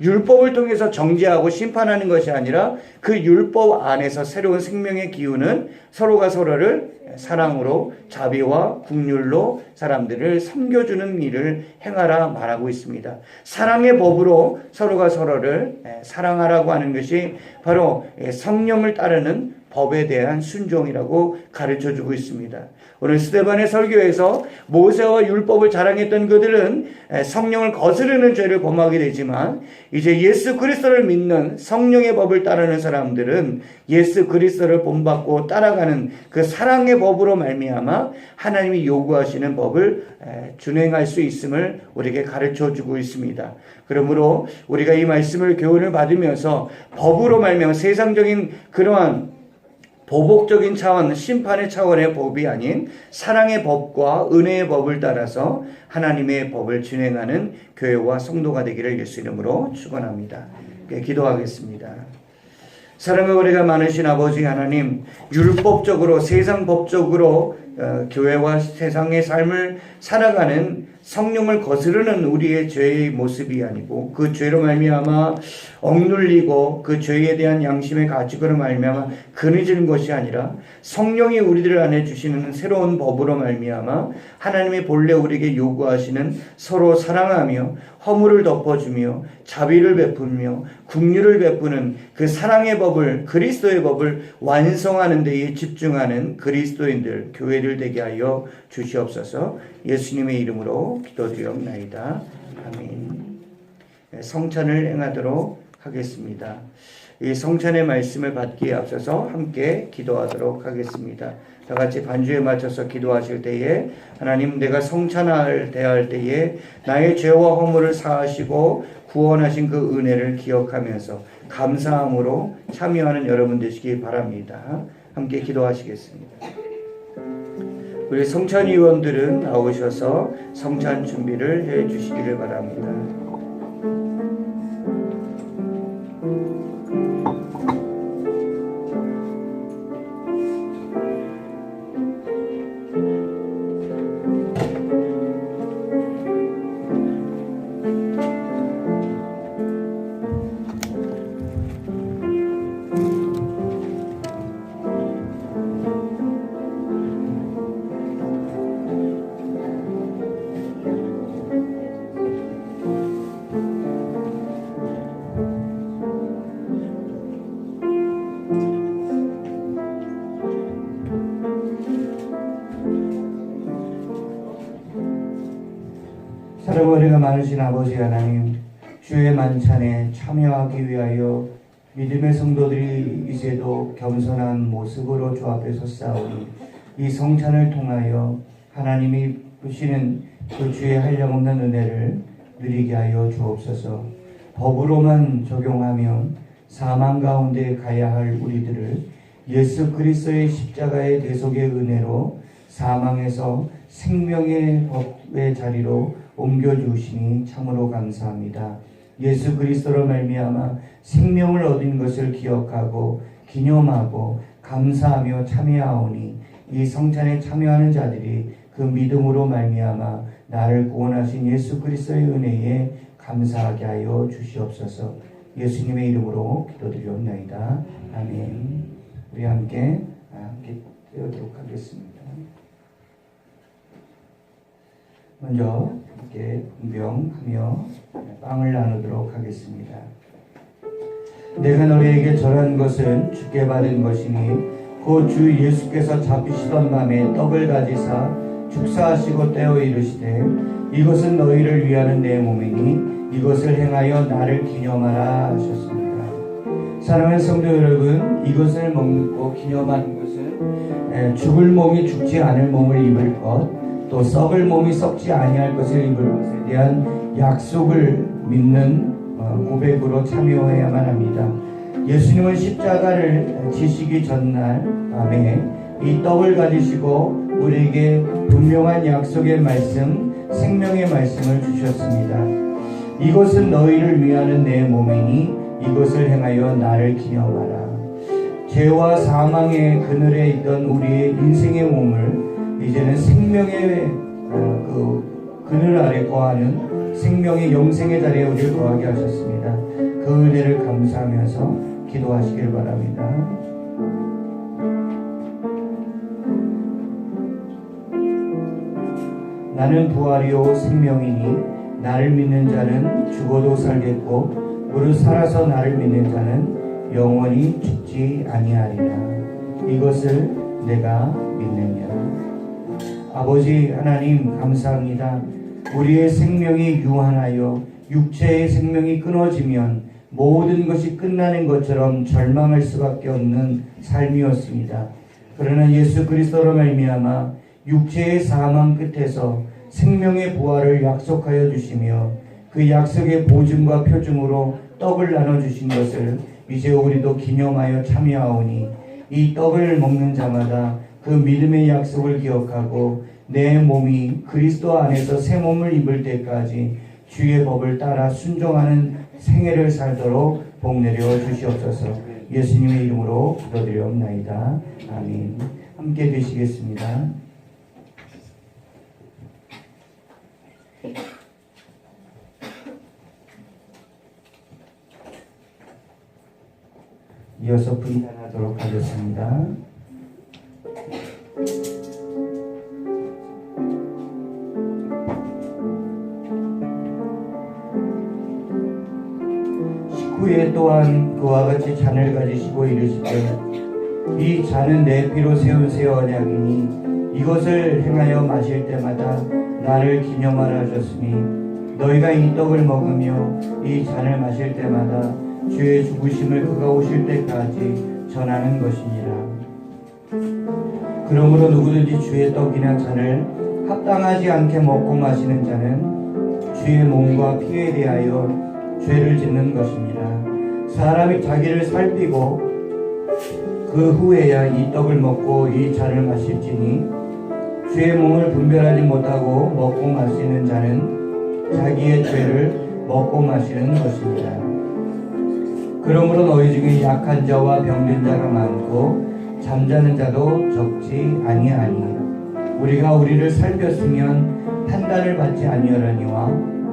율법을 통해서 정죄하고 심판하는 것이 아니라 그 율법 안에서 새로운 생명의 기운은 서로가 서로를 사랑으로 자비와 국률로 사람들을 섬겨주는 일을 행하라 말하고 있습니다. 사랑의 법으로 서로가 서로를 사랑하라고 하는 것이 바로 성령을 따르는 법에 대한 순종이라고 가르쳐주고 있습니다. 오늘 스데반의 설교에서 모세와 율법을 자랑했던 그들은 성령을 거스르는 죄를 범하게 되지만 이제 예수 그리스도를 믿는 성령의 법을 따르는 사람들은 예수 그리스도를 본받고 따라가는 그 사랑의 법으로 말미암아 하나님이 요구하시는 법을 준행할 수 있음을 우리에게 가르쳐주고 있습니다. 그러므로 우리가 이 말씀을 교훈을 받으면서 법으로 말미암아 세상적인 그러한 보복적인 차원, 심판의 차원의 법이 아닌 사랑의 법과 은혜의 법을 따라서 하나님의 법을 진행하는 교회와 성도가 되기를 예수 이름으로 축원합니다. 기도하겠습니다. 사랑과 은혜가 많으신 아버지 하나님, 율법적으로 세상 법적으로 교회와 세상의 삶을 살아가는 성령을 거스르는 우리의 죄의 모습이 아니고 그 죄로 말미암아 억눌리고 그 죄에 대한 양심의 가치로 말미암아 그늘지는 것이 아니라 성령이 우리들 안에 주시는 새로운 법으로 말미암아 하나님의 본래 우리에게 요구하시는 서로 사랑하며 허물을 덮어주며 자비를 베풀며 긍휼을 베푸는 그 사랑의 법을, 그리스도의 법을 완성하는 데에 집중하는 그리스도인들, 교회를 되게 하여 주시옵소서. 예수님의 이름으로 기도드리옵나이다. 아멘. 성찬을 행하도록 하겠습니다. 이 성찬의 말씀을 받기에 앞서서 함께 기도하도록 하겠습니다. 다 같이 반주에 맞춰서 기도하실 때에 하나님, 내가 성찬을 대할 때에 나의 죄와 허물을 사하시고 구원하신 그 은혜를 기억하면서 감사함으로 참여하는 여러분 되시기 바랍니다. 함께 기도하시겠습니다. 우리 성찬위원들은 나오셔서 성찬 준비를 해 주시기를 바랍니다. 사랑과 은혜가 많으신 아버지 하나님, 주의 만찬에 참여하기 위하여 믿음의 성도들이 이제도 겸손한 모습으로 주 앞에 섰사오니 이 성찬을 통하여 하나님이 부시는 그 주의 한량없는 은혜를 누리게 하여 주옵소서. 법으로만 적용하면 사망 가운데 가야 할 우리들을 예수 그리스도의 십자가의 대속의 은혜로 사망에서 생명의 법의 자리로 옮겨주시니 참으로 감사합니다. 예수 그리스도로 말미암아 생명을 얻은 것을 기억하고 기념하고 감사하며 참여하오니 이 성찬에 참여하는 자들이 그 믿음으로 말미암아 나를 구원하신 예수 그리스도의 은혜에 감사하게 하여 주시옵소서. 예수님의 이름으로 기도드리옵나이다. 아멘. 우리 함께 되도록 하겠습니다. 먼저 함께 분병하며 빵을 나누도록 하겠습니다. 내가 너희에게 절한 것은 주께 받은 것이니 곧 주 예수께서 잡히시던 밤에 떡을 가지사 축사하시고 떼어 이르시되 이것은 너희를 위하는 내 몸이니 이것을 행하여 나를 기념하라 하셨습니다. 사랑하는 성도 여러분, 이것을 먹고 기념하는 것은 죽을 몸이 죽지 않을 몸을 입을 것, 또 썩을 몸이 썩지 아니할 것을 입을 것에 대한 약속을 믿는 고백으로 참여해야만 합니다. 예수님은 십자가를 지시기 전날 밤에 이 떡을 가지시고 우리에게 분명한 약속의 말씀, 생명의 말씀을 주셨습니다. 이것은 너희를 위하는 내 몸이니 이것을 행하여 나를 기념하라. 죄와 사망의 그늘에 있던 우리의 인생의 몸을 이제는 생명의 그늘 아래 거하는 생명의 영생의 자리에 우리를 거하게 하셨습니다. 그 은혜를 감사하면서 기도하시길 바랍니다. 나는 부활이요 생명이니 나를 믿는 자는 죽어도 살겠고 무릇 살아서 나를 믿는 자는 영원히 죽지 아니하리라. 이것을 내가 믿느냐. 아버지 하나님 감사합니다. 우리의 생명이 유한하여 육체의 생명이 끊어지면 모든 것이 끝나는 것처럼 절망할 수밖에 없는 삶이었습니다. 그러나 예수 그리스도로 말미암아 육체의 사망 끝에서 생명의 부활을 약속하여 주시며 그 약속의 보증과 표징으로 떡을 나눠주신 것을 이제 우리도 기념하여 참여하오니 이 떡을 먹는 자마다 그 믿음의 약속을 기억하고 내 몸이 그리스도 안에서 새 몸을 입을 때까지 주의 법을 따라 순종하는 생애를 살도록 복내려 주시옵소서. 예수님의 이름으로 기도드리옵나이다. 아멘. 함께 되시겠습니다. 이어서 분단하도록 하겠습니다. 후에 또한 그와 같이 잔을 가지시고 이르시되 이 잔은 내 피로 세운 새 언약이니 이것을 행하여 마실 때마다 나를 기념하라 하셨으니 너희가 이 떡을 먹으며 이 잔을 마실 때마다 주의 죽으심을 그가 오실 때까지 전하는 것이니라. 그러므로 누구든지 주의 떡이나 잔을 합당하지 않게 먹고 마시는 자는 주의 몸과 피에 대하여 죄를 짓는 것입니다. 사람이 자기를 살피고 그 후에야 이 떡을 먹고 이 잔을 마실지니 주의 몸을 분별하지 못하고 먹고 마시는 자는 자기의 죄를 먹고 마시는 것입니다. 그러므로 너희 중에 약한 자와 병든 자가 많고 잠자는 자도 적지 아니하니 우리가 우리를 살폈으면 판단을 받지 아니하려니와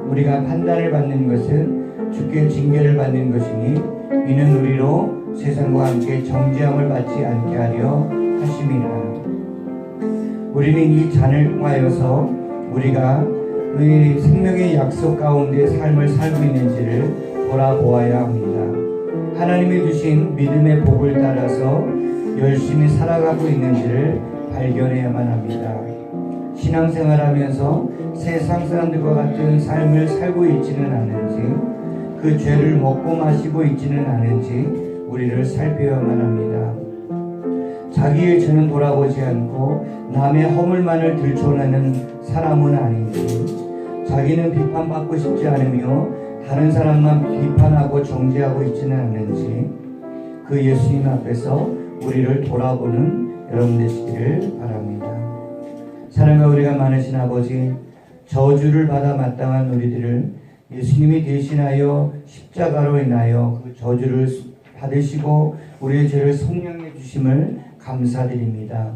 우리가 판단을 받는 것은 주께 징계를 받는 것이니 이는 우리로 세상과 함께 정죄함을 받지 않게 하려 하심이라. 우리는 이 잔을 통하여서 우리가 우리 생명의 약속 가운데 삶을 살고 있는지를 돌아보아야 합니다. 하나님이 주신 믿음의 복을 따라서 열심히 살아가고 있는지를 발견해야만 합니다. 신앙생활하면서 세상 사람들과 같은 삶을 살고 있지는 않은지 그 죄를 먹고 마시고 있지는 않은지 우리를 살펴야만 합니다. 자기의 죄는 돌아보지 않고 남의 허물만을 들춰내는 사람은 아닌지 자기는 비판받고 싶지 않으며 다른 사람만 비판하고 정죄하고 있지는 않는지 그 예수님 앞에서 우리를 돌아보는 여러분 되시기를 바랍니다. 사랑과 우리가 많으신 아버지, 저주를 받아 마땅한 우리들을 예수님이 대신하여 십자가로 인하여 그 저주를 받으시고 우리의 죄를 속량해 주심을 감사드립니다.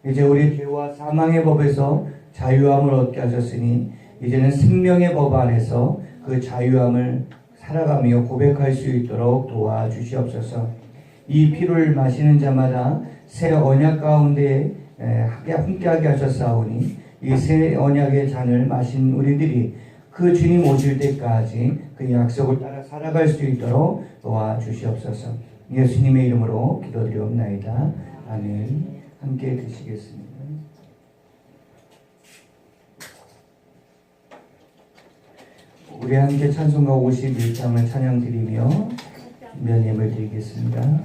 이제 우리 죄와 사망의 법에서 자유함을 얻게 하셨으니 이제는 생명의 법 안에서 그 자유함을 살아가며 고백할 수 있도록 도와주시옵소서. 이 피를 마시는 자마다 새 언약 가운데 함께하게 하셨사오니 이 새 언약의 잔을 마신 우리들이 그 주님 오실 때까지 그 약속을 따라 살아갈 수 있도록 도와주시옵소서. 예수님의 이름으로 기도드리옵나이다. 아멘. 함께 드시겠습니다. 우리 함께 찬송가 51장을 찬양드리며 면예물 드리겠습니다.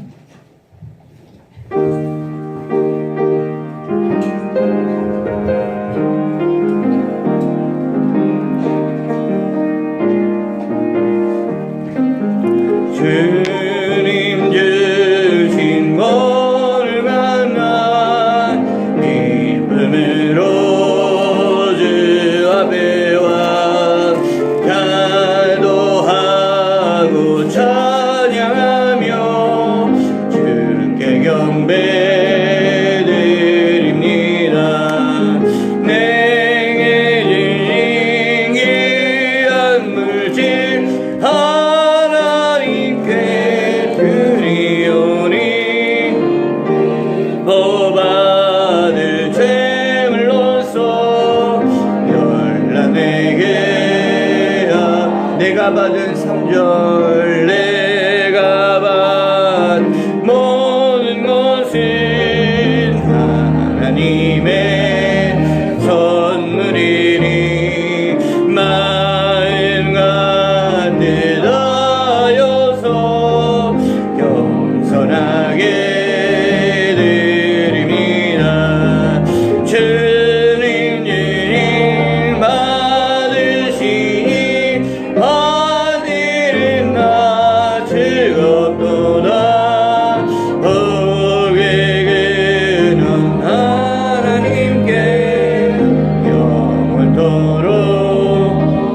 주님 주신 것을 만나 기쁨으로 주 앞에 와 기도하고 찬양하며 주께 경배드립니다. 내게 주신 귀한 물질 하나님께 드리오니 보받을 제물로서 열란 내가 받은 3절 내가 받은 모든 것은 하나님의 선물이니 마음과 뜻하여서 겸손하게 드립니다. 주님 주님 받으시니 하늘은 나 즐겁도다. 고백은 하나님께 영원토록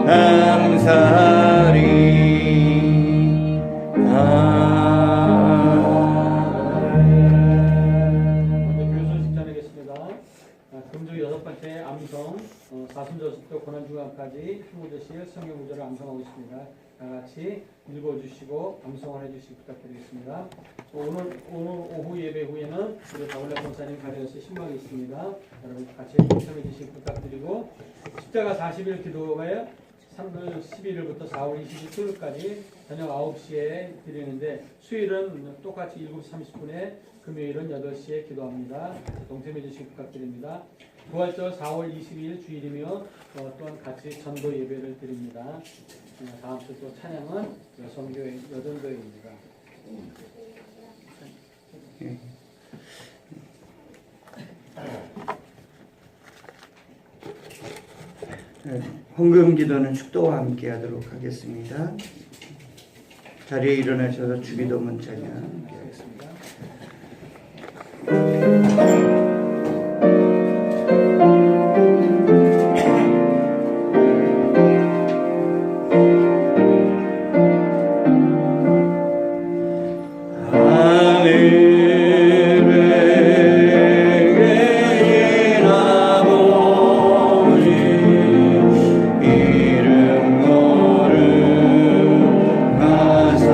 감사하리. 교수 직전하겠습니다. 금주 6번째 암송, 사순절부터 고난주간까지 25절씩 성경 구절을 암송하고 있습니다. 다같이 읽어주시고 암송을 해주시기 부탁드리겠습니다. 오늘 오후 예배 후에는 우리 박울래 권사님 가정에서 신방이 있습니다. 여러분 같이 동참해 주시기 부탁드리고, 십자가 40일 기도가요 3월 11일부터 4월 27일까지 저녁 9시에 드리는데, 수요일은 똑같이 7시 30분에, 금요일은 8시에 기도합니다. 동참해 주시기 부탁드립니다. 부활절 4월 22일 주일이며 또한 같이 전도 예배를 드립니다. 다음 주 또 찬양은 여성교회 여전도회입니다. 헌금 기도는 축도와 함께 하도록 하겠습니다. 자리에 일어나셔서 주기도문 찬양 함께 하겠습니다. 이름 모르 마사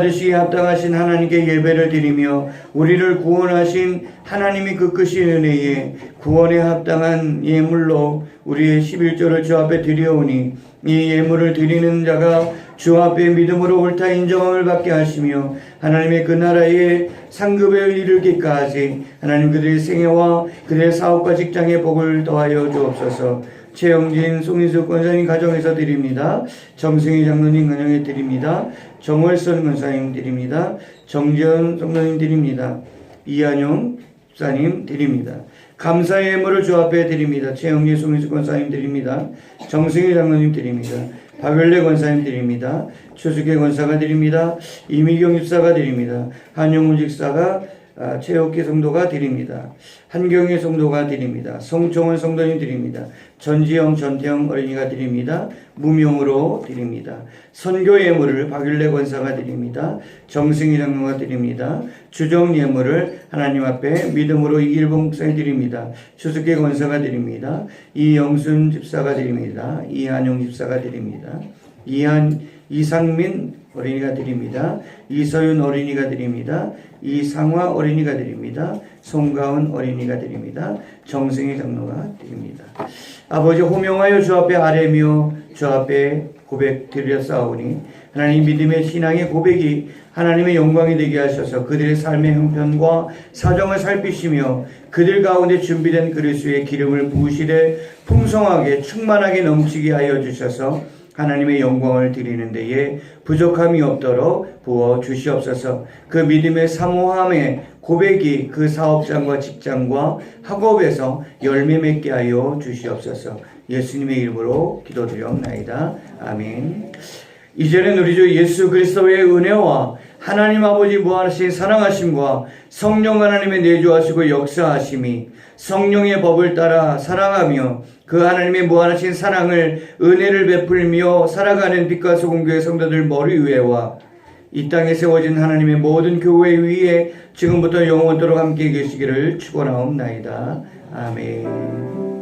받으시기에 합당하신 하나님께 예배를 드리며 우리를 구원하신 하나님이 그 크신 은혜에 구원에 합당한 예물로 우리의 11조를 주 앞에 드려오니 이 예물을 드리는 자가 주 앞에 믿음으로 옳다 인정함을 받게 하시며 하나님의 그 나라의 상급에 이르기까지 하나님 그들의 생애와 그들의 사업과 직장의 복을 더하여 주옵소서. 최영진, 송인수 권사님 가정에서 드립니다. 정승희 장로님 가정에 드립니다. 정월선 권사님 드립니다. 정지현 성도님 드립니다. 이한용 집사님 드립니다. 감사의 예물을 주 앞에 드립니다. 최영진, 송인수 권사님 드립니다. 정승희 장로님 드립니다. 박열래 권사님 드립니다. 최수계 권사가 드립니다. 이미경 집사가 드립니다. 한용훈 집사가 최옥기 성도가 드립니다. 한경희 성도가 드립니다. 성종원 성도님 드립니다. 전지영, 전태영 어린이가 드립니다. 무명으로 드립니다. 선교 예물을 박율래 권사가 드립니다. 정승희 장로가 드립니다. 주정 예물을 하나님 앞에 믿음으로 이일봉 목사님 드립니다. 추석계 권사가 드립니다. 이영순 집사가 드립니다. 이한용 집사가 드립니다. 이상민 어린이가 드립니다. 이서윤 어린이가 드립니다. 이상화 어린이가 드립니다. 송가은 어린이가 드립니다. 정승희 장로가 드립니다. 아버지 호명하여 주 앞에 아뢰며 주 앞에 고백 드렸사오니 하나님 믿음의 신앙의 고백이 하나님의 영광이 되게 하셔서 그들의 삶의 형편과 사정을 살피시며 그들 가운데 준비된 그릇 위에 기름을 부으시되 풍성하게 충만하게 넘치게 하여 주셔서 하나님의 영광을 드리는 데에 부족함이 없도록 부어 주시옵소서. 그 믿음의 사모함의 고백이 그 사업장과 직장과 학업에서 열매 맺게 하여 주시옵소서. 예수님의 이름으로 기도드리옵나이다. 아멘. 이제는 우리 주 예수 그리스도의 은혜와 하나님 아버지 무한하신 사랑하심과 성령 하나님의 내주하시고 역사하심이 성령의 법을 따라 살아가며 그 하나님의 무한하신 사랑을 은혜를 베풀며 살아가는 빛과 소금교회 성도들 머리 위에와 이 땅에 세워진 하나님의 모든 교회 위에 지금부터 영원토록 함께 계시기를 축원하옵나이다. 아멘.